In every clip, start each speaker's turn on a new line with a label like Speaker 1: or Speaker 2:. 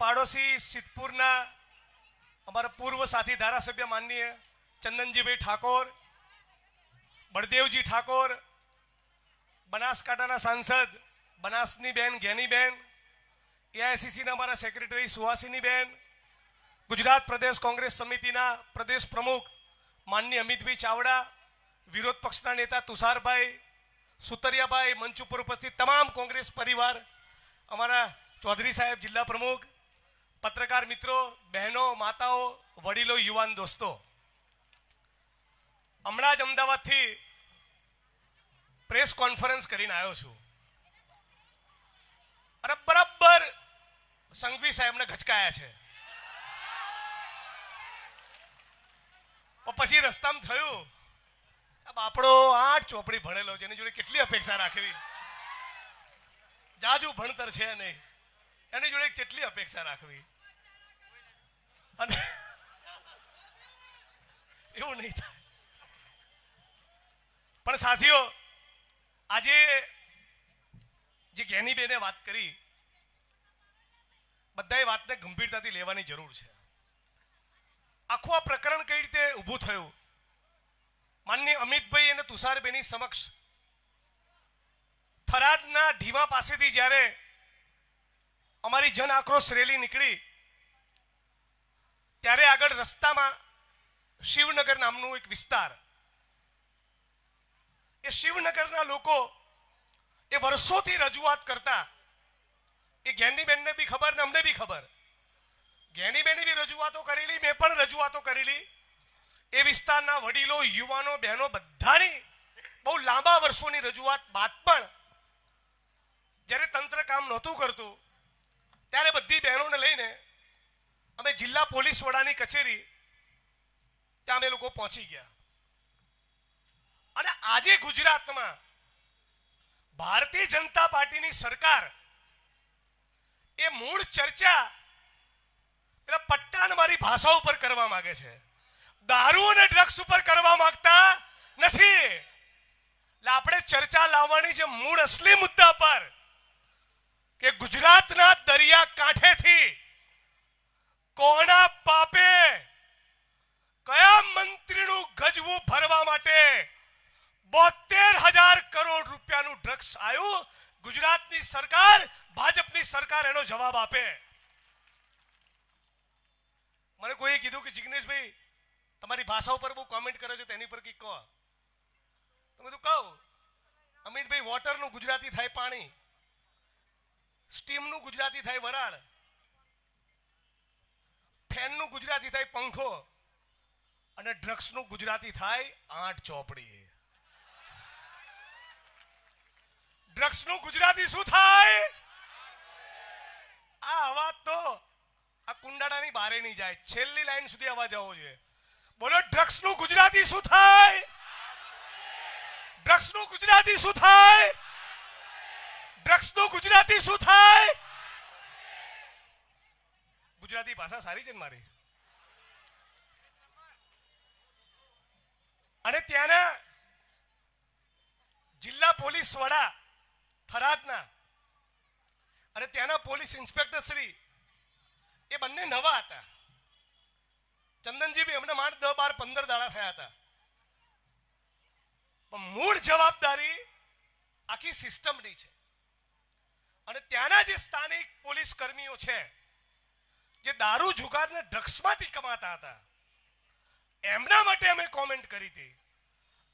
Speaker 1: પાડોશી સિદ્ધપુરના અમારા પૂર્વ સાથી ધારાસભ્ય માનનીય ચંદનજીભાઈ ઠાકોર, બળદેવજી ઠાકોર, બનાસકાંઠાના સાંસદ બનાસની બેન જ્ઞાનીબેન, એઆઈસીસીના અમારા સેક્રેટરી સુહાસિની બેન, ગુજરાત પ્રદેશ કોંગ્રેસ સમિતિના પ્રદેશ પ્રમુખ માનનીય અમિતભાઈ ચાવડા, વિરોધ પક્ષના નેતા તુષારભાઈ સુતરિયાભાઈ, મંચ ઉપર ઉપસ્થિત તમામ કોંગ્રેસ પરિવાર, અમારા ચૌધરી સાહેબ જિલ્લા પ્રમુખ, પત્રકાર મિત્રો, બહેનો, માતાઓ, વડીલો, યુવાન દોસ્તો, હમણાં જ અમદાવાદથી પ્રેસ કોન્ફરન્સ કરીને આવ્યો છું અને બરાબર સંઘવી સાહેબને ઘચકાયા છે. પછી રસ્તામાં થયું બાપડો 8 ચોપડી ભણેલો છે, એની જોડે કેટલી અપેક્ષા રાખવી, જાજુ ભણતર છે નહીં, એની જોડે કેટલી અપેક્ષા રાખવી, અને એવું નહીં થાય. પણ સાથીઓ, આજે જે જ્ઞાનીબેને વાત કરી, બધાએ વાતને ગંભીરતાથી લેવાની જરૂર છે. આખું આ પ્રકરણ કઈ રીતે ઊભું થયું, માનનીય અમિતભાઈ અને તુષારબેની સમક્ષ થરાદના ઢીમા પાસેથી જ્યારે અમારી જન આક્રોશ રેલી નીકળી, ત્યારે આગળ રસ્તામાં શિવનગર નામનું એક વિસ્તાર, એ શિવનગરના લોકો એ વર્ષોથી રજૂઆત કરતા, એ જ્ઞાનીબેનને બી ખબર ને અમને બી ખબર, જ્ઞાનીબેને બી રજૂઆતો કરેલી, મેં પણ રજૂઆતો કરેલી. એ વિસ્તારના વડીલો, યુવાનો, બહેનો બધાની બહુ લાંબા વર્ષોની રજૂઆત બાદ પણ જ્યારે તંત્ર કામ નહોતું કરતું, ત્યારે બધી બહેનોને લઈને અમે જિલ્લા પોલીસ વડાની કચેરી ત્યાં અમે લોકો પહોંચી ગયા. અને આજે ગુજરાતમાં ભારતીય જનતા પાર્ટીની સરકાર એ મૂળ ચર્ચા પેલા પટ્ટાન મારી ભાષા ઉપર કરવા માંગે છે, દારૂ અને ડ્રગ્સ ઉપર કરવા માંગતા નથી. એટલે આપણે ચર્ચા લાવવાની છે મૂળ અસલી મુદ્દા પર, કે ગુજરાતના દરિયા કાંઠેથી કોના પાપે કયા મંત્રીનું ગજવું ભરવા માટે 72,000 કરોડ રૂપિયાનું ડ્રગ્સ આવ્યું. ગુજરાતની સરકાર, ભાજપની સરકાર એનો જવાબ આપે. મને કોઈ કીધું કે જિગ્નેશભાઈ તમારી ભાષા ઉપર બહુ કોમેન્ટ કરે છે, તેની પર કંઈક કહો. તો બધું કહું, અમિતભાઈ, વોટરનું ગુજરાતી થાય પાણી, સ્ટીમનું ગુજરાતી થાય વરાળ, ફેનનું ગુજરાતી થાય પંખો, અને ડ્રગ્સનું ગુજરાતી થાય 8 ચોપડી. ડ્રગ્સનું ગુજરાતી શું થાય? આ અવાજ તો આ કુંડાળાની બારે નહીં જાય, છેલ્લી લાઈન સુધી અવાજ આવવો જોઈએ. બોલો, ડ્રગ્સનું ગુજરાતી શું થાય? ડ્રગ્સનું ગુજરાતી શું થાય? ડ્રગ્સનું ગુજરાતી શું થાય? ગુજરાતી ભાષા સારી છે ને મારી. અને ત્યાંના જિલ્લા પોલીસ વડા થરાદના અને ત્યાંના પોલીસ ઇન્સ્પેક્ટર શ્રી, એ બંને નવા હતા. ચંદનજી બી એમને માંડ 10, 12, 15 દાડા થયા હતા. પણ મૂળ જવાબદારી આખી સિસ્ટમની છે. અને ત્યાંના જે સ્થાનિક પોલીસ કર્મીઓ છે, જે દારૂ જુગારને ડ્રગ્સમાંથી કમાતા હતા, એમના માટે અમે કોમેન્ટ કરી હતી.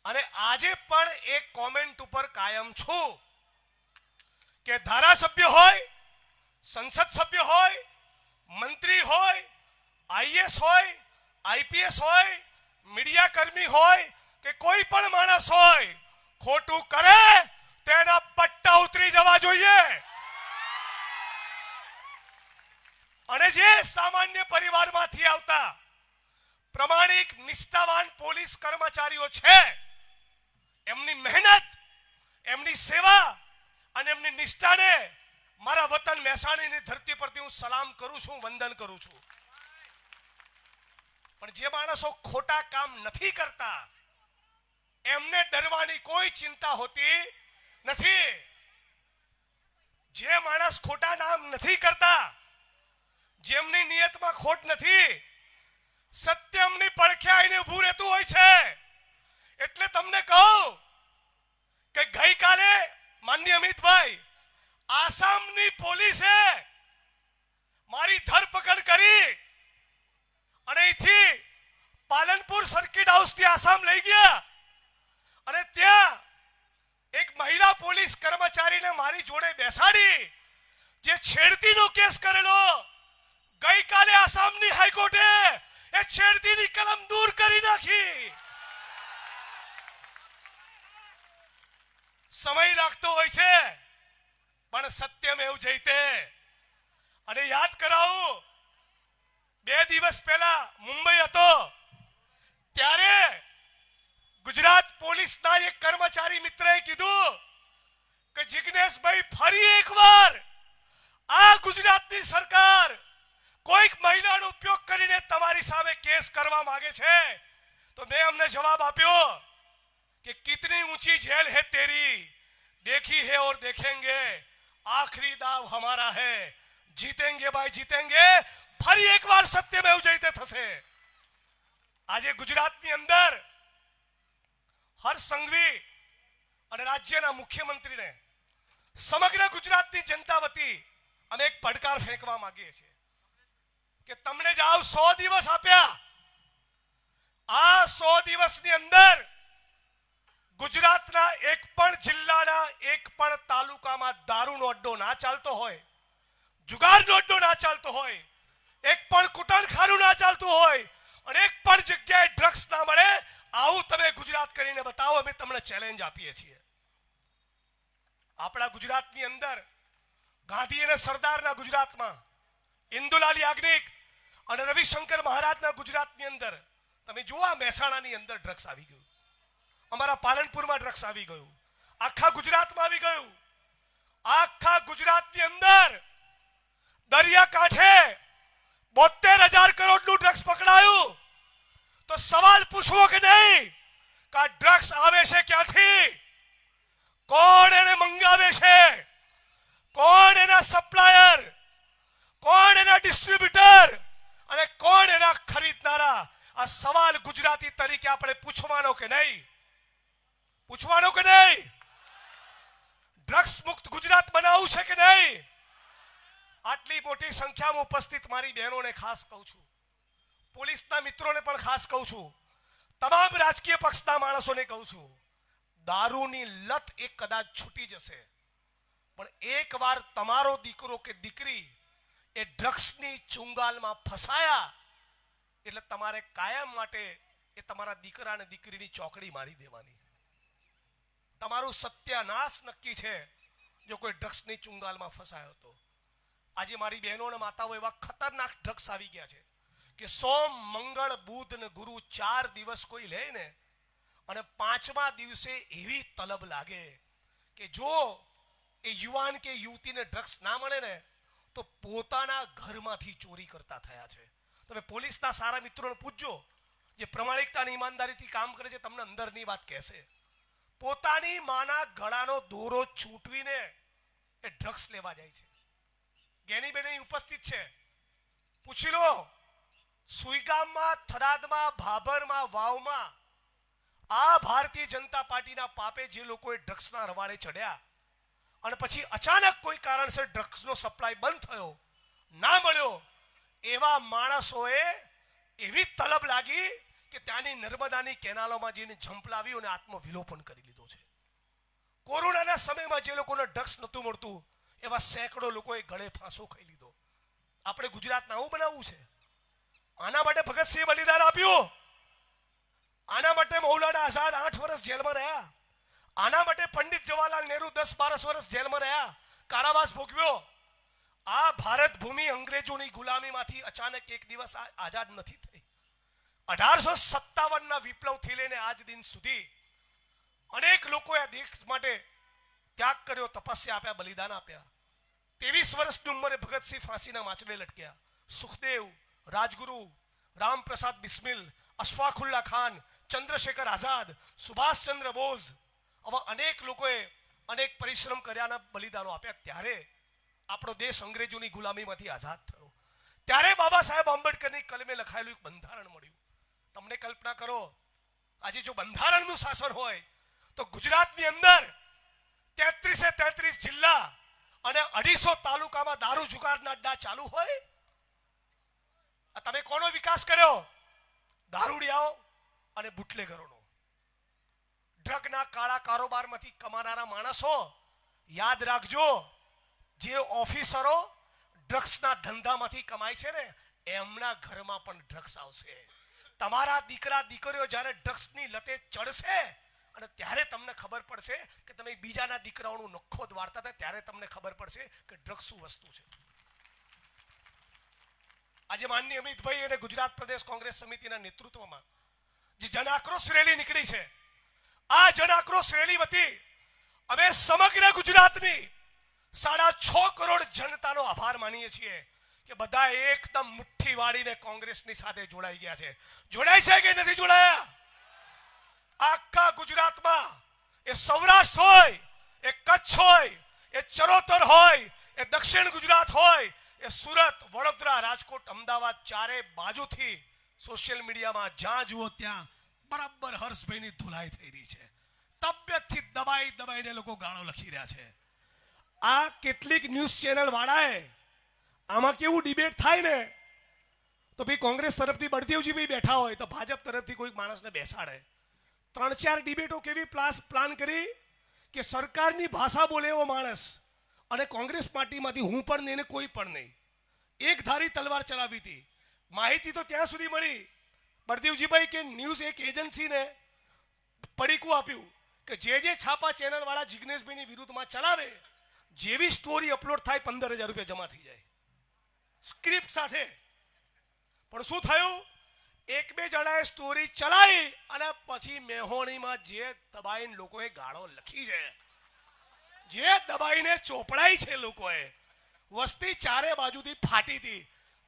Speaker 1: અને આજે પણ એક કોમેન્ટ ઉપર કાયમ છું કે ધારાસભ્ય હોય, સંસદ સભ્ય હોય, મંત્રી હોય, આઈએસ હોય, આઈપીએસ હોય, મીડિયા કર્મી હોય કે કોઈ પણ માણસ હોય, ખોટું કરે તેના પટ્ટા ઉતરી જવા જોઈએ. અને જે સામાન્ય પરિવારમાંથી આવતા પ્રમાણિક નિષ્ઠાવાન પોલીસ કર્મચારીઓ છે, એમની મહેનત, એમની સેવા અને એમની નિષ્ઠાને મારા વતન મહેસાણાની ધરતી પરથી હું સલામ કરું છું, વંદન કરું છું. પણ જે માણસો ખોટા કામ નથી કરતા, એમને ડરવાની કોઈ ચિંતા હોતી નથી. જે માણસ ખોટા નામ નથી કરતા, જેમની નિયતમાં ખોટ નથી, સત્યમની પડખે આવીને ઊભું રહેતું હોય છે. એટલે તમને કહું કે ગઈકાલે માનનીય અમિતભાઈ, આસામની પોલીસે મારી ધરપકડ કરી અને અહીંથી પાલનપુર સર્કિટ હાઉસથી આસામ લઈ ગયા અને ત્યાં એક મહિલા પોલીસ કર્મચારીને મારી જોડે બેસાડી જે છેડતીનો કેસ કરેલો, ગઈકાલે આસામની હાઈકોર્ટે એ છેડતીની કલમ દૂર કરી નાખી. સમય લાગતો હોય છે પણ સત્યમેવ જયતે. અને યાદ કરાવું, 2 દિવસ પહેલા મુંબઈ હતો ત્યારે ગુજરાત પોલીસના એક કર્મચારી મિત્રએ કીધું કે જિગ્નેશભાઈ, ફરી એકવાર આ ગુજરાતની સરકાર કોઈક મહિલાનો ઉપયોગ કરીને તમારી સામે કેસ કરવા માંગે છે. તો મેં અમને જવાબ આપ્યો कि कितनी ऊंची जेल है तेरी, देखी है और देखेंगे, आखिरी दाव हमारा है, जीतेंगे भाई जीतेंगे. ફરી એકવાર સત્યમેવ જયતે થશે. આજે ગુજરાતની અંદર હર્ષ સંઘવી અને રાજ્યના મુખ્યમંત્રીને સમગ્ર ગુજરાતની જનતા વતી અમે એક પડકાર ફેંકવા માંગીએ છીએ કે તમને જાવ 100 દિવસ આપ્યા. આ 100 દિવસની અંદર ગુજરાતના એક પણ જિલ્લાના એક પણ તાલુકામાં દારૂનો અડ્ડો ના ચાલતો હોય, જુગારનો અડ્ડો ના ચાલતો હોય, એક પણ કુટણખાનું ના ચાલતું હોય અને એક પણ જગ્યાએ ડ્રગ્સ ના મળે, આવું તમે ગુજરાત કરીને બતાવો. અમે તમને ચેલેન્જ આપીએ છીએ. આપણા ગુજરાતની અંદર ગાંધી અને સરદારના ગુજરાતમાં, ઇન્દુલાલ યાજ્ઞિક અને રવિશંકર મહારાજના ગુજરાતની અંદર તમે જુઓ, મહેસાણાની અંદર ડ્રગ્સ આવી ગયું, અમારા પાલનપુરમાં ડ્રગ્સ આવી ગયું, આખા ગુજરાતમાં આવી ગયું. આખા ગુજરાતની અંદર દરિયાકાંઠે 72,000 કરોડનું ડ્રગ્સ પકડાયું. તો સવાલ પૂછવો કે નહીં કે આ ડ્રગ્સ આવે છે ક્યાંથી, કોણ એને મંગાવે છે, કોણ એના સપ્લાયર, કોણ એના ડિસ્ટ્રીબ્યુટર અને કોણ એના ખરીદનારા. આ સવાલ ગુજરાતી તરીકે આપણે પૂછવાનો કે નહીં? પૂછવાનો કે નહીં? ડ્રગ્સ મુક્ત ગુજરાત બનાવવું છે કે નહીં? આટલી મોટી સંખ્યામાં ઉપસ્થિત મારી બહેનોને ખાસ કહું છું, પોલીસના મિત્રોને પણ ખાસ કહું છું, તમામ રાજકીય પક્ષના માણસોને કહું છું, દારૂની લત એ કદાચ છૂટી જશે, પણ એકવાર તમારો દીકરો કે દીકરી એ ડ્રગ્સની ચુંગાલમાં ફસાયા એટલે તમારે કાયમ માટે એ તમારા દીકરા અને દીકરીની ચોકડી મારી દેવાની. તમારું સત્યાનાશ નક્કી છે જો કોઈ ડ્રગ્સની ચુંગાલમાં ફસાયો તો. આજે મારી બહેનો અને માતાઓ એવા ખતરનાક ડ્રગ્સ આવી ગયા છે કે સોમ, મંગળ, બુધ ને ગુરુ 4 દિવસ કોઈ લે ને અને 5મા દિવસે એવી તલબ લાગે કે જો એ યુવાન કે યુવતીને ડ્રગ્સ ના મળે ને તો પોતાના ઘરમાંથી ચોરી કરતા થયા છે. તમે પોલીસના સારા મિત્રોને પૂછજો, જે પ્રમાણિકતા અને ઈમાનદારીથી કામ કરે છે, તમને અંદરની વાત કહેશે. પોતાની માના ગળાનો દોરો છૂટવીને એ ડ્રગ્સ લેવા જાય છે. ગેની બેન ઉપસ્થિત છે, પૂછી લો. સુઈગામમાં, થરાદમાં, ભાભરમાં, વાવમાં આ ભારતીય જનતા પાર્ટીના પાપે જે લોકોએ ડ્રગ્સના રવાડે ચડ્યા અને પછી અચાનક કોઈ કારણસર ડ્રગ્સનો સપ્લાય બંધ થયો, ના મળ્યો, એવા માણસોએ એવી તલબ લાગી કે ત્યાંની નર્મદાની કેનાલોમાં જઈને ઝંપલાવી અને આત્મવિલોપન કરી લીધો છે. કોરોનાના સમયમાં જે લોકોને ડ્રગ્સ નહોતું મળતું એવા સેંકડો લોકોએ ગળે ફાંસો ખાઈ લીધો. આપણે ગુજરાતને આવું બનાવવું છે? આના માટે ભગતસિંહ બલિદાન આપ્યું, આના માટે મૌલાના આઝાદ 8 વર્ષ જેલમાં રહ્યા, આના માટે પંડિત જવાહરલાલ નહેરુ 10-12 વર્ષ જેલમાં રહ્યા, કારાવાસ ભોગવ્યો. આ ભારત ભૂમિ અંગ્રેજોની ગુલામીમાંથી અચાનક એક દિવસ આઝાદ નથી થઈ. 1857ના વિપ્લવથી લઈને આજ દિન સુધી અનેક લોકોએ આ દેશ માટે ત્યાગ કર્યો, તપસ્યા આપ્યા, બલિદાન આપ્યા. 23 વર્ષની ઉંમરે ભગતસિંહ ફાંસીના માંચડે લટક્યા. સુખદેવ, રાજગુરુ, રામપ્રસાદ બિસ્મિલ, અશફાકુલ્લા ખાન, ચંદ્રશેખર આઝાદ, સુભાષચંદ્ર બોઝ, આવા અનેક લોકોએ અનેક પરિશ્રમ કર્યાના બલિદાનો આપ્યા. ત્યારે આપણો દેશ અંગ્રેજોની ગુલામીમાંથી આઝાદ થયો. ત્યારે બાબા સાહેબ આંબેડકરની કલમે લખાયેલું એક બંધારણ મળ્યું. તમને કલ્પના કરો, આજે જો બંધારણનું શાસન હોય તો ગુજરાતની અંદર 33 જિલ્લા અને 250 તાલુકામાં દારૂ જુગારના અડ્ડા ચાલુ હોય. આ તમે કોનો વિકાસ કર્યો? દારૂડિયાઓ અને બુટલેગરોનો. ડ્રગના કાળા કારોબારમાંથી કમાનારા માણસો, યાદ રાખજો, જે ઓફિસરો ડ્રગ્સના ધંધામાંથી કમાય છે ને, એમના ઘરમાં પણ ડ્રગ્સ આવશે. તમારા દીકરા દીકરીઓ જ્યારે ડ્રગ્સની લતે ચડશે અને ત્યારે તમને ખબર પડશે કે તમે બીજાના દીકરાઓનું નખો દ્વારતા હતા, ત્યારે તમને ખબર પડશે કે ડ્રગ્સ શું વસ્તુ છે. આજે માનનીય અમિતભાઈ અને ગુજરાત પ્રદેશ કોંગ્રેસ સમિતિના નેતૃત્વમાં જે જન આક્રોશ રેલી નીકળી છે, આ જન આક્રોશ રેલી વતી અમે સમગ્ર ગુજરાતની 6.5 કરોડ જનતાનો આભાર માનીએ છીએ કે બધા એકદમ મુઠ્ઠી વાળીને કોંગ્રેસની સાથે જોડાઈ ગયા છે. જોડાય છે કે નથી જોડાયા? આખા ગુજરાતમાં, એ સૌરાષ્ટ્ર હોય, એ કચ્છ હોય, એ ચરોતર હોય, એ દક્ષિણ ગુજરાત હોય, એ સુરત, વડોદરા, રાજકોટ, અમદાવાદ, ચારે બાજુથી સોશિયલ મીડિયામાં જ્યાં જુઓ ત્યાં બરાબર હર્ષભાઈની ધુલાઈ થઈ રહી છે. તબિયતથી દબાઈને લોકો ગાળો લખી રહ્યા છે. આ કેટલીક ન્યૂઝ ચેનલ વાળાએ આમાં કેવું ડિબેટ થાય ને, તો ભાઈ કોંગ્રેસ તરફથી બળદેવજી ભાઈ બેઠા હોય તો ભાજપ તરફથી કોઈ માણસને બેસાડે. 3-4 ડિબેટો કેવી પ્લાન કરી કે સરકારની ભાષા બોલે એવો માણસ અને કોંગ્રેસ પાર્ટીમાંથી હું પણ નહીં ને કોઈ પણ નહીં, એક ધારી તલવાર ચલાવી હતી. માહિતી તો ત્યાં સુધી મળી બળદેવજીભાઈ કે ન્યૂઝ એક એજન્સીને પડીકું આપ્યું કે જે છાપા ચેનલ વાળા જિગ્નેશભાઈની વિરુદ્ધમાં ચલાવે, જેવી સ્ટોરી અપલોડ થાય 15,000 રૂપિયા જમા થઈ જાય સ્ક્રિપ્ટ સાથે. પણ શું થયું? 1-2 જણાએ સ્ટોરી ચલાવી અને પછી મેહોણીમાં જે દબાઈને લોકોએ ગાળો લખી છે, જે દબાઈને ચોપડાઈ છે લોકોએ, વસ્તી ચારે બાજુથી ફાટી હતી.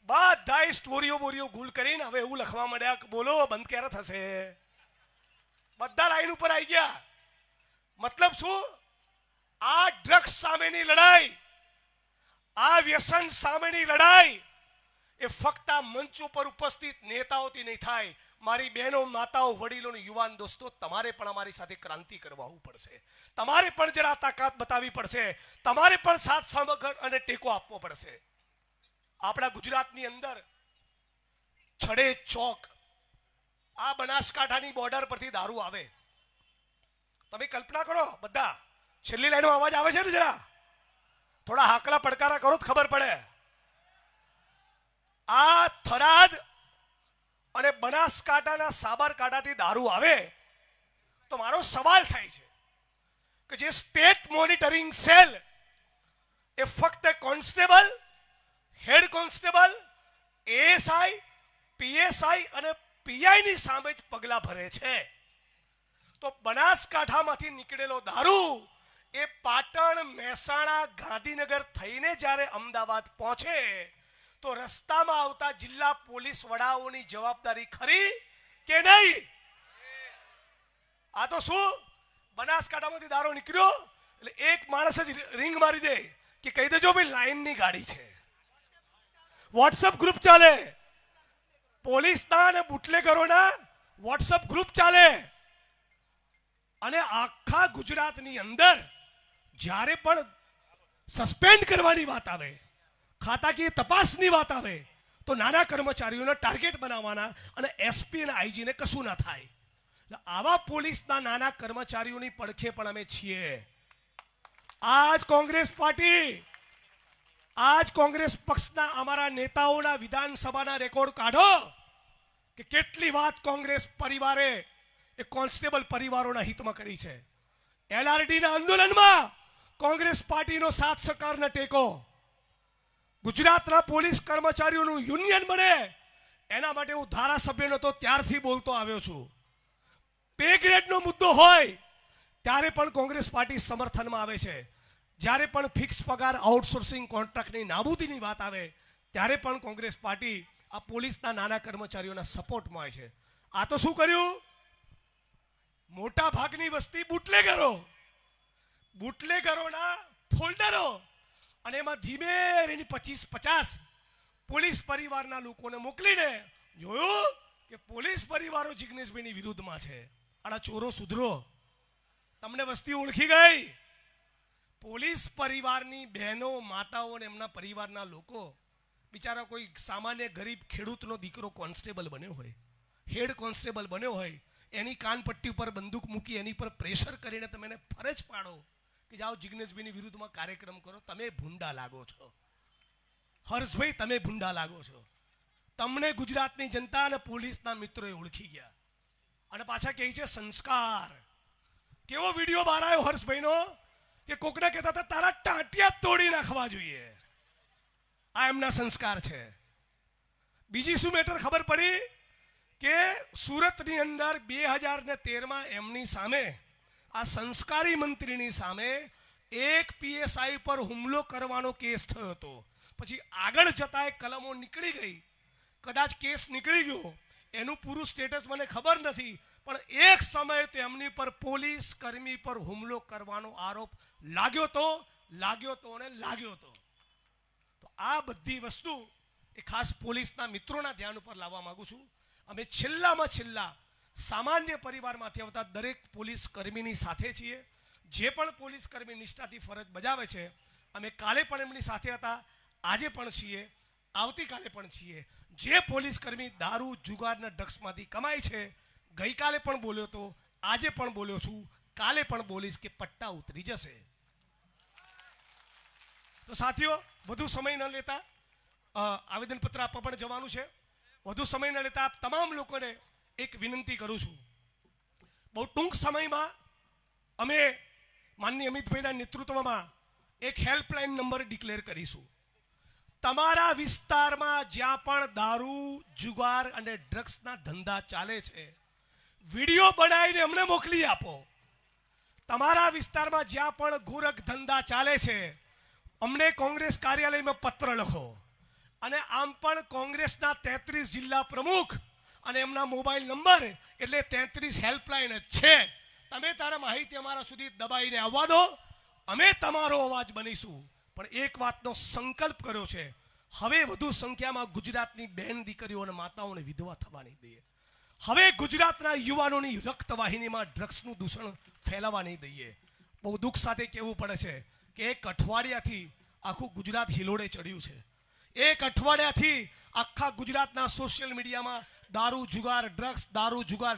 Speaker 1: બધાય સ્ટોરીઓ બોરીઓ ગુલ કરીને હવે એવું લખવા માંડ્યા કે બોલો બંધ ક્યારે થશે. બધા લાઈન ઉપર આવી ગયા. મતલબ શું? આ ડ્રગ્સ સામેની લડાઈ, આ વ્યસન સામેની લડાઈ એ ફક્ત મંચ ઉપર ઉપસ્થિત નેતાઓથી નહીં થાય. મારી બહેનો, માતાઓ, વડીલો, યુવાન દોસ્તો, તમારે પણ અમારી સાથે ક્રાંતિ કરવા પડશે. તમારે પણ જરા તાકાત બતાવવી પડશે. તમારે પણ સાથ સમગ્ર અને ટેકો આપવો પડશે. આપણા ગુજરાતની અંદર છડે ચોક, આ બનાસકાંઠાની બોર્ડર પરથી દારૂ આવે. તમે કલ્પના કરો, બધા છેલ્લી લાઈનમાં અવાજ આવે છે ને, જરા થોડા હાકલા પડકારા કરો તો ખબર પડે. આ થરાદ અને બનાસકાંઠાના સાબરકાંઠાથી દારૂ આવે તો મારો સવાલ થાય છે કે જે સ્ટેટ મોનિટરિંગ સેલ એ ફક્ત constable, head constable, ASI, PSI અને પીઆઈની સામે જ પગલા ભરે છે, તો બનાસકાંઠામાંથી નીકળેલો દારૂ એ પાટણ, મહેસાણા, ગાંધીનગર થઈને જ્યારે અમદાવાદ પહોંચે તો રસ્તામાં આવતા જિલ્લા પોલીસ વડાઓની જવાબદારી ખરી કે નહીં? આ તો શું, બનાસકાંઠામાંથી દારૂ નીકળ્યો એટલે એક માણસ જ રિંગ મારી દે કે કહી દેજો ભાઈ લાઈનની ગાડી છે. વોટ્સઅપ ગ્રુપ ચાલે, પોલીસના અને બુટલેગરોના વોટ્સઅપ ગ્રુપ ચાલે. અને આખા ગુજરાતની અંદર જ્યારે પણ સસ્પેન્ડ કરવાની વાત આવે, ખાતાકીય તપાસની વાત આવે, તો નાના કર્મચારીઓને ટાર્ગેટ બનાવવાના અને એસપી અને આઈજીને કશું ના થાય. આવા પોલીસના નાના કર્મચારીઓની પડખે પણ અમે છીએ. આજ કોંગ્રેસ પાર્ટી, આજ કોંગ્રેસ પક્ષના અમારા નેતાઓના વિધાનસભાના રેકોર્ડ કાઢો કે કેટલી વાત કોંગ્રેસ પરિવારે એ કોન્સ્ટેબલ પરિવારોના હિતમાં કરી છે. એલઆરડીના આંદોલનમાં કોંગ્રેસ પાર્ટીનો સાથ સહકારનો ટેકો, ગુજરાતના પોલીસ કર્મચારીઓનું યુનિયન બને એના માટે હું ધારાસભ્યનો તો ત્યારથી બોલતો આવ્યો છું. પે ગ્રેડનો મુદ્દો હોય ત્યારે પણ કોંગ્રેસ પાર્ટી સમર્થનમાં આવે છે. જ્યારે પણ ફિક્સ પગાર, આઉટસોર્સિંગ કોન્ટ્રાક્ટની નાબૂદીની વાત આવે ત્યારે પણ કોંગ્રેસ પાર્ટી આ પોલીસના નાના કર્મચારીઓના સપોર્ટમાં હોય છે. આ તો શું કર્યું? મોટા ભાગની વસ્તી બુટલેગરોના ફોલ્ડરો, અને એમાં ધીમે રહીને 25-50 પોલીસ પરિવારના લોકોને મોકલીને જોયું કે પોલીસ પરિવારો જિગ્નેશભાઈની વિરુદ્ધમાં છે. આડા ચોરો સુધરો, તમને વસ્તી ઓળખી ગઈ. પોલીસ પરિવારની બહેનો, માતાઓ અને એમના પરિવારના લોકો, બિચારા કોઈ સામાન્ય ગરીબ ખેડૂતનો દીકરો કોન્સ્ટેબલ બન્યો હોય, હેડ કોન્સ્ટેબલ બન્યો હોય, એની કાનપટ્ટી ઉપર બંદૂક મૂકી એની પર પ્રેશર કરીને તમે એને ફરજ પાડો કે જાઓ જિગ્નેશભાઈની વિરુદ્ધમાં કાર્યક્રમ કરો. તમે ભૂંડા લાગો છો હર્ષભાઈ, તમે ભૂંડા લાગો છો. તમને ગુજરાતની જનતા અને પોલીસના મિત્રોએ ઓળખી ગયા અને પાછા કહે છે સંસ્કાર. કેવો વિડીયો બહાર આવ્યો હર્ષભાઈનો કે કોકને કહેતા હતા તારા ટાંટિયા તોડી નાખવા જોઈએ. આ એમના સંસ્કાર છે. બીજી શું મેટર ખબર પડી કે સુરતની અંદર 2013માં એમની સામે, આ સંસ્કારી મંત્રીની સામે એક પીએસઆઈ પર હુમલો કરવાનો કેસ થયો હતો. પછી આગળ જતા કલમો નીકળી ગઈ, કદાચ કેસ નીકળી ગયો, એનું પૂરું સ્ટેટસ મને ખબર નથી, પણ એક સમયે તો એમની પર પોલીસ કર્મી પર હુમલો કરવાનો આરોપ લાગ્યો તો અને લાગ્યો તો. તો આ બધી વસ્તુ એ ખાસ પોલીસના મિત્રોના ધ્યાન ઉપર લાવવા માંગુ છું. અમે છેલ્લામાં છેલ્લા સામાન્ય પરિવારમાંથી આવતા દરેક પોલીસ કર્મીની સાથે છીએ. જે પણ પોલીસ કર્મી નિષ્ઠાથી ફરજ બજાવે છે, અમે કાલે પણ એમની સાથે હતા, આજે પણ છીએ, આવતીકાલે પણ છીએ. જે પોલીસ કર્મી દારૂ, જુગાર અને ડ્રગ્સમાંથી કમાય છે, ગઈકાલે પણ બોલ્યો તો, આજે પણ બોલ્યો છું, કાલે પણ બોલીશ કે પટ્ટા ઉતરી જશે. તો સાથીઓ, વધુ સમય ન લેતા આવેદનપત્ર આપવા પણ જવાનું છે. વધુ સમય ન લેતા તમામ લોકોને એક વિનંતી કરું છું, બહુ ટૂંક સમયમાં અમે માનનીય અમિતભાઈના નેતૃત્વમાં એક હેલ્પલાઇન નંબર ડિક્લેર કરીશું. તમારા વિસ્તારમાં જ્યાં પણ દારૂ, જુગાર અને ડ્રગ્સના ધંધા ચાલે છે, વિડીયો બનાવીને અમને મોકલી આપો. તમારા વિસ્તારમાં જ્યાં પણ ગોરખ ધંધા ચાલે છે, અમને કોંગ્રેસ કાર્યાલયમાં પત્ર લખો. અને આમ પણ કોંગ્રેસના 33 જિલ્લા પ્રમુખ અને એમના મોબાઈલ નંબર એટલે 33 હેલ્પલાઇન જ છે. તમે તારા માહિતી અમારા સુધી દબાઈને આવવા દો, અમે તમારો અવાજ બનીશું. પણ એક વાતનો સંકલ્પ કર્યો છે, હવે વધુ સંખ્યામાં ગુજરાતની બહેન દીકરીઓ અને માતાઓને વિધવા થવા નહીં દઈએ. હવે ગુજરાતના યુવાનોની રક્તવાહિનીમાં ડ્રગ્સનું દૂષણ ફેલાવા નહીં દઈએ. બહુ દુઃખ સાથે કહેવું પડે છે કે એક અઠવાડિયાથી આખું ગુજરાત હિલોડે ચડ્યું છે. એક અઠવાડિયાથી આખા ગુજરાતના સોશિયલ મીડિયામાં દારૂ, જુગાર,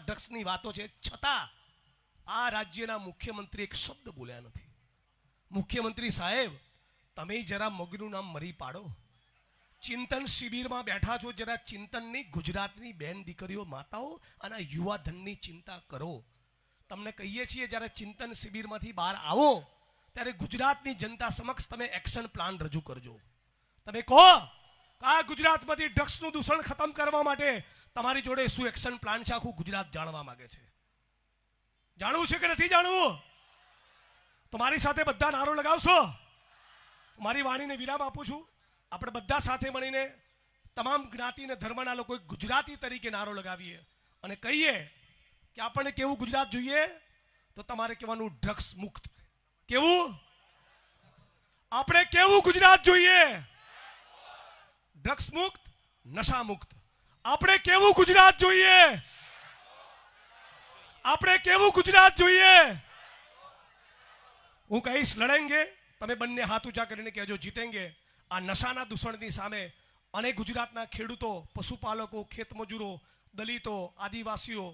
Speaker 1: ડ્રગ્સની વાતો છે. છતાં આ રાજ્યના મુખ્યમંત્રી એક શબ્દ બોલ્યા નથી. મુખ્યમંત્રી સાહેબ, તમે જરા મગનું નામ મરી પાડો. ચિંતન શિબિરમાં બેઠા છો, જરા ચિંતનની ગુજરાતની બહેન દીકરીઓ, માતાઓ અને યુવા ધનની ચિંતા કરો. તમને કહીએ છીએ જ્યારે ચિંતન શિબિરમાંથી બહાર આવો ત્યારે ગુજરાતની જનતા સમક્ષ તમે એક્શન પ્લાન રજૂ કરજો. તમે કહો આ ગુજરાતમાંથી ડ્રગ્સનું દૂષણ ખતમ કરવા માટે તમારી જોડે શું એક્શન પ્લાન છે, આખું ગુજરાત જાણવા માંગે છે. જાણવું છે કે નથી જાણવું? તો મારી સાથે બધા નારો લગાવશો? મારી વાણીને વિરામ આપું છું. આપણે બધા સાથે મળીને તમામ જ્ઞાતિ અને ધર્મના લોકો ગુજરાતી તરીકે નારો લગાવીએ અને કહીએ કે આપણને કેવું ગુજરાત જોઈએ? તો તમારે કહેવાનું ડ્રગ્સ મુક્ત. કેવું? આપણે કેવું ગુજરાત જોઈએ? ડ્રગ્સ મુક્ત, નશા મુક્ત. આપણે કેવું ગુજરાત જોઈએ? આપણે કેવું ગુજરાત જોઈએ? હું કહીશ લડેંગે, તમે બંને હાથ ઊંચા કરીને કહેજો જીતેંગે. આ નશાના દૂષણની સામે અને ગુજરાતના ખેડૂતો, પશુપાલકો, ખેતમજૂરો, દલિતો, આદિવાસીઓ,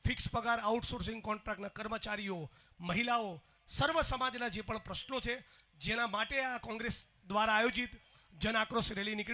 Speaker 1: ફિક્સ પગાર આઉટસોર્સિંગ કોન્ટ્રાક્ટના કર્મચારીઓ, મહિલાઓ, સર્વ સમાજના જે પણ પ્રશ્નો છે જેના માટે આ કોંગ્રેસ દ્વારા આયોજિત જન આક્રોશ રેલી નીકળી